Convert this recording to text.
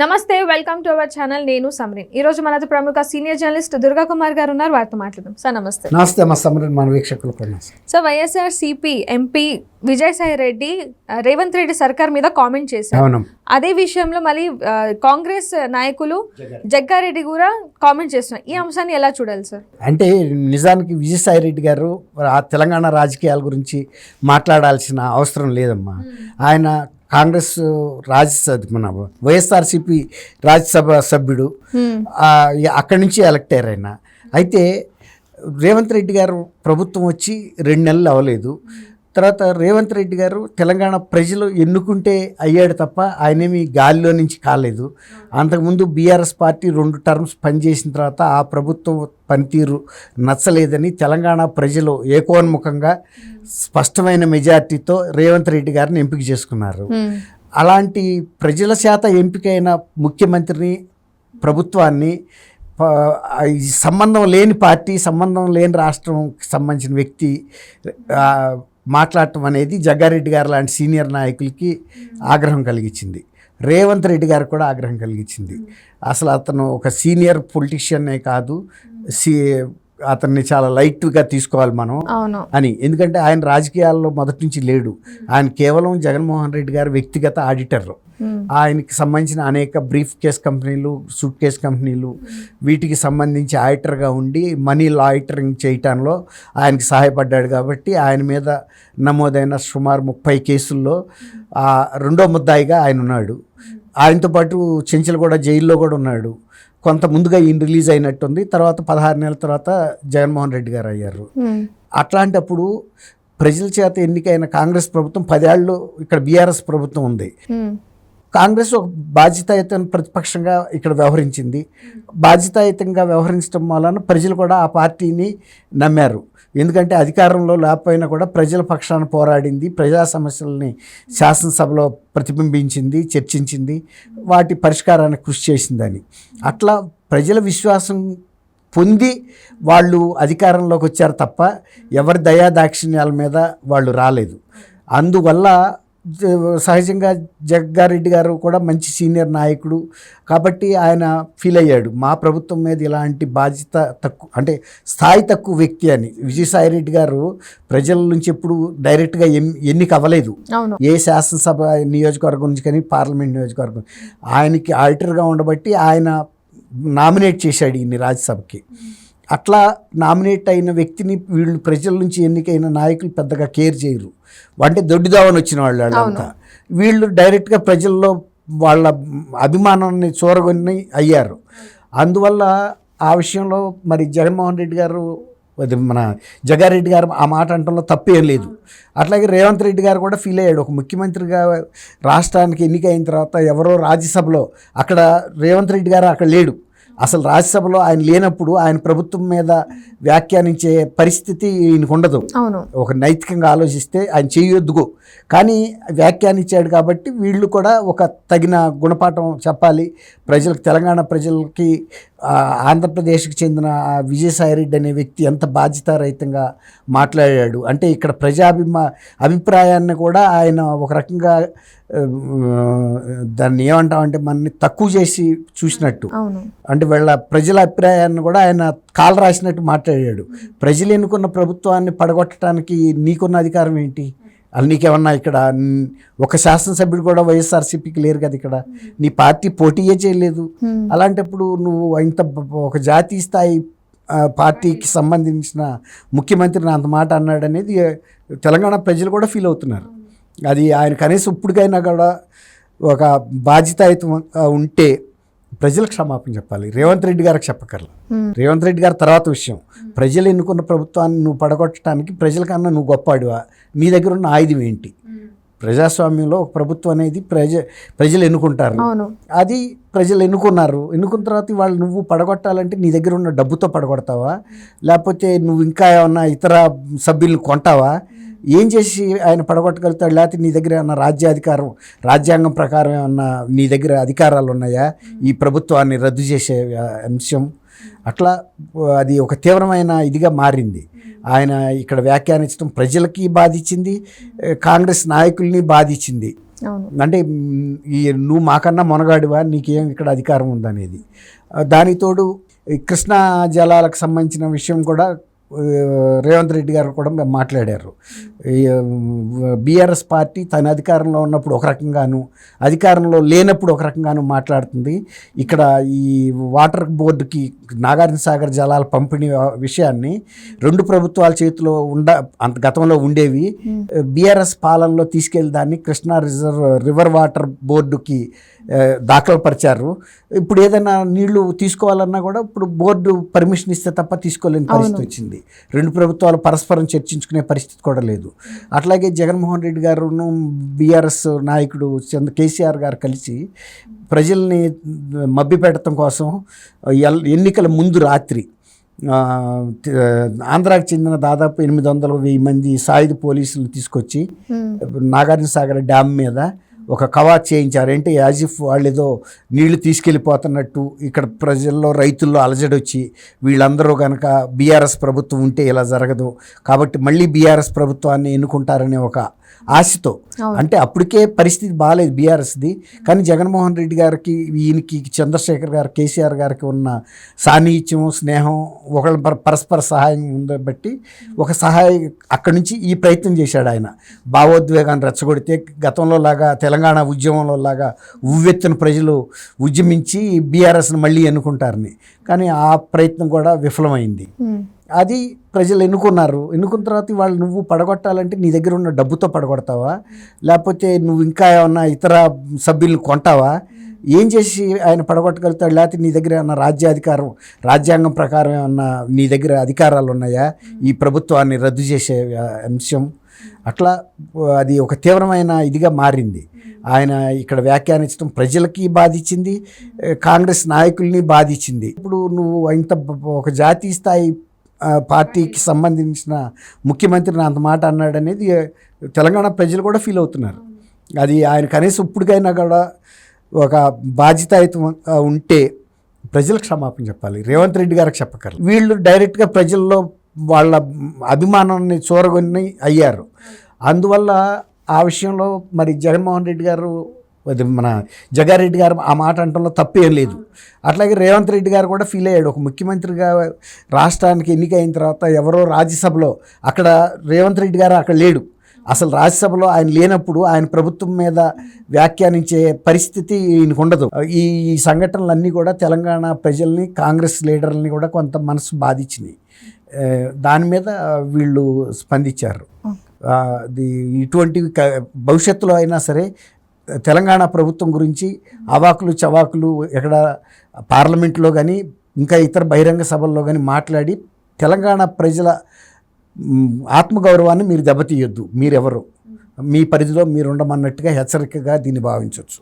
నమస్తే, welcome to our channel. నేను సమరీన్. ఈ రోజు మనతో ప్రముఖ సీనియర్ జర్నలిస్ట్ దుర్గా కుమార్ గారు ఉన్నారు. వారితో మాట్లాడదాం. సార్ నమస్తే. నమస్తే అమ్మా సమరీన్, మన వీక్షకులు కూడా. సార్, వైఎస్ఆర్సీపీ ఎంపీ విజయసాయి రెడ్డి రేవంత్ రెడ్డి సర్కార్ మీద కామెంట్ చేశారు. అదే విషయంలో మళ్ళీ కాంగ్రెస్ నాయకులు జగ్గారెడ్డి కూడా కామెంట్ చేస్తున్నారు. ఈ అంశాన్ని ఎలా చూడాలి సార్? అంటే నిజానికి విజయసాయి రెడ్డి గారు ఆ తెలంగాణ రాజకీయాల గురించి మాట్లాడాల్సిన అవసరం లేదమ్మా. ఆయన కాంగ్రెస్ రాజ్యసభ, మన వైఎస్ఆర్సీపీ రాజ్యసభ సభ్యుడు, అక్కడి నుంచి ఎలక్ట్ అయ్యారు ఆయన. అయితే రేవంత్ రెడ్డి గారు ప్రభుత్వం వచ్చి 2 నెలలు అవ్వలేదు. తర్వాత రేవంత్ రెడ్డి గారు తెలంగాణ ప్రజలు ఎన్నుకుంటే అయ్యాడు తప్ప ఆయనేమి గాలిలో నుంచి కాలేదు. అంతకుముందు బీఆర్ఎస్ పార్టీ 2 టర్మ్స్ పనిచేసిన తర్వాత ఆ ప్రభుత్వం పనితీరు నచ్చలేదని తెలంగాణ ప్రజలు ఏకోన్ముఖంగా స్పష్టమైన మెజార్టీతో రేవంత్ రెడ్డి గారిని ఎంపిక చేసుకున్నారు. అలాంటి ప్రజల చేత ఎంపికైన ముఖ్యమంత్రిని, ప్రభుత్వాన్ని సంబంధం లేని పార్టీ, సంబంధం లేని రాష్ట్రంకి సంబంధించిన వ్యక్తి మాట్లాడటం అనేది జగ్గారెడ్డి గారు లాంటి సీనియర్ నాయకులకి ఆగ్రహం కలిగించింది. రేవంత్ రెడ్డి గారు కూడా ఆగ్రహం కలిగించింది. అసలు అతను ఒక సీనియర్ పొలిటీషియన్నే కాదు, అతన్ని చాలా లైట్గా తీసుకోవాలి మనం అని. ఎందుకంటే ఆయన రాజకీయాల్లో మొదటి నుంచి లేడు. ఆయన కేవలం జగన్మోహన్ రెడ్డి గారు వ్యక్తిగత ఆడిటర్. ఆయనకి సంబంధించిన అనేక బ్రీఫ్ కేస్ కంపెనీలు, సూట్ కేస్ కంపెనీలు, వీటికి సంబంధించి ఆడిటర్గా ఉండి మనీ లాయిటరింగ్ చేయటంలో ఆయనకి సహాయపడ్డాడు. కాబట్టి ఆయన మీద నమోదైన సుమారు 30 కేసుల్లో 2వ ముద్దాయిగా ఆయన ఉన్నాడు. ఆయనతో పాటు చెంచల్ కూడా జైల్లో కూడా ఉన్నాడు. కొంత ముందుగా ఈయన రిలీజ్ అయినట్టుంది. తర్వాత 16 నెలల తర్వాత జగన్మోహన్ రెడ్డి గారు అయ్యారు. అట్లాంటప్పుడు ప్రజల చేత ఎన్నికైన కాంగ్రెస్ ప్రభుత్వం 10 ఏళ్ళు ఇక్కడ బీఆర్ఎస్ ప్రభుత్వం ఉంది. కాంగ్రెస్ ఒక బాధ్యతాయుత ప్రతిపక్షంగా ఇక్కడ వ్యవహరించింది. బాధ్యతాయుతంగా వ్యవహరించడం వలన ప్రజలు కూడా ఆ పార్టీని నమ్మారు. ఎందుకంటే అధికారంలో లేకపోయినా కూడా ప్రజల పక్షాన పోరాడింది, ప్రజా సమస్యలని శాసనసభలో ప్రతిబింబించింది, చర్చించింది, వాటి పరిష్కారానికి కృషి చేసిందని. అట్లా ప్రజల విశ్వాసం పొంది వాళ్ళు అధికారంలోకి వచ్చారు తప్ప ఎవరి దయాదాక్షిణ్యాల మీద వాళ్ళు రాలేదు. అందువల్ల సహజంగా జగ్గారెడ్డి గారు కూడా మంచి సీనియర్ నాయకుడు కాబట్టి ఆయన ఫీల్ అయ్యాడు, మా ప్రభుత్వం మీద ఇలాంటి బాధ్యత తక్కువ, అంటే స్థాయి తక్కువ వ్యక్తి అని. విజయసాయి రెడ్డి గారు ప్రజల నుంచి ఎప్పుడు డైరెక్ట్గా ఎన్నిక అవ్వలేదు, ఏ శాసనసభ నియోజకవర్గం నుంచి కానీ పార్లమెంట్ నియోజకవర్గం. ఆయనకి ఆడిటర్గా ఉండబట్టి ఆయన నామినేట్ చేశాడు ఈయన్ని రాజ్యసభకి. అట్లా నామినేట్ అయిన వ్యక్తిని వీళ్ళు ప్రజల నుంచి ఎన్నికైన నాయకులు పెద్దగా కేర్ చేయరు. అంటే దొడ్డిదావని వచ్చిన వాళ్ళంతా వీళ్ళు డైరెక్ట్గా ప్రజల్లో వాళ్ళ అభిమానాన్ని చూరగొని అయ్యారు. అందువల్ల ఆ విషయంలో మరి జగన్మోహన్ రెడ్డి గారు, మన జగ్గారెడ్డి గారు ఆ మాట అనడంలో తప్పేం లేదు. అట్లాగే రేవంత్ రెడ్డి గారు కూడా ఫీల్ అయ్యాడు. ఒక ముఖ్యమంత్రిగా రాష్ట్రానికి ఎన్నికైన తర్వాత ఎవరో రాజ్యసభలో, అక్కడ రేవంత్ రెడ్డి గారు అక్కడ లేడు. అసలు రాజ్యసభలో ఆయన లేనప్పుడు ఆయన ప్రభుత్వం మీద వ్యాఖ్యానించే పరిస్థితి ఈయనకు ఉండదు. ఒక నైతికంగా ఆలోచిస్తే ఆయన చేయొద్దుగో, కానీ వ్యాఖ్యానించాడు కాబట్టి వీళ్ళు కూడా ఒక తగిన గుణపాఠం చెప్పాలి ప్రజలకు. తెలంగాణ ప్రజలకి ఆంధ్రప్రదేశ్కి చెందిన విజయసాయి రెడ్డి అనే వ్యక్తి ఎంత బాధ్యతారహితంగా మాట్లాడాడు అంటే ఇక్కడ అభిప్రాయాన్ని కూడా ఆయన ఒక రకంగా దాన్ని ఏమంటామంటే మనని తక్కువ చేసి చూసినట్టు. అంటే వీళ్ళ ప్రజల అభిప్రాయాన్ని కూడా ఆయన కాలు రాసినట్టు మాట్లాడాడు. ప్రజలు ఎన్నుకున్న ప్రభుత్వాన్ని పడగొట్టడానికి నీకున్న అధికారం ఏంటి? అది నీకేమన్నా ఇక్కడ ఒక శాసనసభ్యుడు కూడా వైఎస్ఆర్సీపీకి లేరు కదా, ఇక్కడ నీ పార్టీ పోటీయే చేయలేదు. అలాంటప్పుడు నువ్వు ఇంత ఒక జాతీయ స్థాయి పార్టీకి సంబంధించిన ముఖ్యమంత్రిని అంత మాట అన్నాడనేది తెలంగాణ ప్రజలు కూడా ఫీల్ అవుతున్నారు. అది ఆయన కనీసం ఇప్పటికైనా కూడా ఒక బాధ్యతాయుతంగా ఉంటే ప్రజలకు క్షమాపణ చెప్పాలి. రేవంత్ రెడ్డి గారికి చెప్పకర్లా. రేవంత్ రెడ్డి గారి తర్వాత విషయం, ప్రజలు ఎన్నుకున్న ప్రభుత్వాన్ని నువ్వు పడగొట్టడానికి ప్రజలకన్నా నువ్వు గొప్పవాడివా? నీ దగ్గర ఉన్న ఆయుధం ఏంటి? ప్రజాస్వామ్యంలో ఒక ప్రభుత్వం అనేది ప్రజలు ఎన్నుకుంటారు. అది ప్రజలు ఎన్నుకున్న తర్వాత వాళ్ళు నువ్వు పడగొట్టాలంటే నీ దగ్గర ఉన్న డబ్బుతో పడగొడతావా, లేకపోతే నువ్వు ఇంకా ఏమన్నా ఇతర సభ్యులను కొంటావా? ఏం చేసి ఆయన పడగొట్టగలుగుతాడు? లేకపోతే నీ దగ్గర ఏమన్నా రాజ్యాధికారం, రాజ్యాంగం ప్రకారం ఏమన్నా నీ దగ్గర అధికారాలు ఉన్నాయా ఈ ప్రభుత్వాన్ని రద్దు చేసే అంశం? అట్లా అది ఒక తీవ్రమైన ఇదిగా మారింది. ఆయన ఇక్కడ వ్యాఖ్యానించడం ప్రజలకి బాధించింది, కాంగ్రెస్ నాయకుల్ని బాధించింది. అవును. అంటే నువ్వు మాకన్నా మొనగాడివా, నీకేం ఇక్కడ అధికారం ఉందనేది. దానితోడు ఈ కృష్ణా జలాలకు సంబంధించిన విషయం కూడా రేవంత్ రెడ్డి గారు కూడా మాట్లాడారు. బీఆర్ఎస్ పార్టీ తన అధికారంలో ఉన్నప్పుడు ఒక రకంగాను, అధికారంలో లేనప్పుడు ఒక రకంగాను మాట్లాడుతుంది. ఇక్కడ ఈ వాటర్ బోర్డుకి నాగార్జున సాగర్ జలాల పంపిణీ విషయాన్ని రెండు ప్రభుత్వాల చేతిలో అంత గతంలో ఉండేవి. బీఆర్ఎస్ పాలనలో తీసుకెళ్లి దాన్ని కృష్ణా రివర్ వాటర్ బోర్డుకి దాఖలు పరిచారు. ఇప్పుడు ఏదైనా నీళ్లు తీసుకోవాలన్నా కూడా ఇప్పుడు బోర్డు పర్మిషన్ ఇస్తే తప్ప తీసుకోలేని పరిస్థితి వచ్చింది. రెండు ప్రభుత్వాలు పరస్పరం చర్చించుకునే పరిస్థితి కూడా లేదు. అట్లాగే జగన్మోహన్ రెడ్డి గారును బీఆర్ఎస్ నాయకుడు కేసీఆర్ గారు కలిసి ప్రజల్ని మభ్యపెట్టడం కోసం ఎన్నికల ముందు రాత్రి ఆంధ్రాకి చెందిన దాదాపు 800-1000 మంది సాయుధ పోలీసులు తీసుకొచ్చి నాగార్జున సాగర్ డ్యామ్ మీద ఒక కవాత్ చేయించారు. అంటే యాజ్ ఇఫ్ వాళ్ళు ఏదో నీళ్లు తీసుకెళ్ళిపోతున్నట్టు ఇక్కడ ప్రజల్లో రైతుల్లో అలజడి వచ్చి వీళ్ళందరూ కనుక బీఆర్ఎస్ ప్రభుత్వం ఉంటే ఇలా జరగదు కాబట్టి మళ్ళీ బీఆర్ఎస్ ప్రభుత్వాన్ని ఎన్నుకుంటారనే ఒక ఆశతో, అంటే అప్పటికే పరిస్థితి బాగాలేదు బీఆర్ఎస్ది. కానీ జగన్మోహన్ రెడ్డి గారికి, ఈయనకి, చంద్రశేఖర్ గారు, కేసీఆర్ గారికి ఉన్న సాన్నిహిత్యం, స్నేహం, ఒకళ్ళ పరస్పర సహాయం ఉందని బట్టి ఒక అక్కడి నుంచి ఈ ప్రయత్నం చేశాడు ఆయన. భావోద్వేగాన్ని రెచ్చగొడితే గతంలో లాగా తెలంగాణ ఉద్యమంలో లాగా ఉవ్వెత్తున ప్రజలు ఉద్యమించి బీఆర్ఎస్ని మళ్ళీ ఎన్నుకుంటారని. కానీ ఆ ప్రయత్నం కూడా విఫలమైంది. అది ప్రజలు ఎన్నుకున్నారు. ఎన్నుకున్న తర్వాత వాళ్ళు నువ్వు పడగొట్టాలంటే నీ దగ్గర ఉన్న డబ్బుతో పడగొడతావా, లేకపోతే నువ్వు ఇంకా ఏమన్నా ఇతర సభ్యులను కొంటావా, ఏం చేసి ఆయన పడగొట్టగలుగుతాడు? లేకపోతే నీ దగ్గర ఏమన్నా రాజ్యాధికారం, రాజ్యాంగం ప్రకారం ఏమన్నా నీ దగ్గర అధికారాలు ఉన్నాయా ఈ ప్రభుత్వాన్ని రద్దు చేసే అంశం? అట్లా అది ఒక తీవ్రమైన ఇదిగా మారింది. ఆయన ఇక్కడ వ్యాఖ్యానించడం ప్రజలకి బాధించింది, కాంగ్రెస్ నాయకుల్ని బాధించింది. ఇప్పుడు నువ్వు ఇంత ఒక జాతీయ స్థాయి పార్టీకి సంబంధించిన ముఖ్యమంత్రిని అంత మాట అన్నాడనేది తెలంగాణ ప్రజలు కూడా ఫీల్ అవుతున్నారు. అది ఆయన కనీసం ఇప్పటికైనా కూడా ఒక బాధ్యతాయుతంగా ఉంటే ప్రజలకు క్షమాపణ చెప్పాలి, రేవంత్ రెడ్డి గారికి చెప్పగలరు. వీళ్ళు డైరెక్ట్గా ప్రజల్లో వాళ్ళ అభిమానాన్ని చూరగొని అయ్యారు. అందువల్ల ఆ విషయంలో మరి జగన్మోహన్ రెడ్డి గారు, మన జగ్గారెడ్డి గారు ఆ మాట అనడంలో తప్పేం లేదు. అట్లాగే రేవంత్ రెడ్డి గారు కూడా ఫీల్ అయ్యాడు. ఒక ముఖ్యమంత్రిగా రాష్ట్రానికి ఎన్నికైన తర్వాత ఎవరో రాజ్యసభలో, అక్కడ రేవంత్ రెడ్డి గారు అక్కడ లేడు, అసలు రాజ్యసభలో ఆయన లేనప్పుడు ఆయన ప్రభుత్వం మీద వ్యాఖ్యానించే పరిస్థితి ఈయనకు ఉండదు. ఈ సంఘటనలన్నీ కూడా తెలంగాణ ప్రజల్ని, కాంగ్రెస్ లీడర్లని కూడా కొంత మనసు బాధించినాయి. దాని మీద వీళ్ళు స్పందించారు. ఇటువంటివి భవిష్యత్తులో అయినా సరే తెలంగాణ ప్రభుత్వం గురించి అవాకులు చవాకులు ఎక్కడ పార్లమెంట్లో కానీ ఇంకా ఇతర బహిరంగ సభల్లో కానీ మాట్లాడి తెలంగాణ ప్రజల ఆత్మగౌరవాన్ని మీరు దెబ్బతీయొద్దు. మీరెవరు, మీ పరిధిలో మీరు ఉండమన్నట్టుగా హెచ్చరికగా దీన్ని భావించవచ్చు.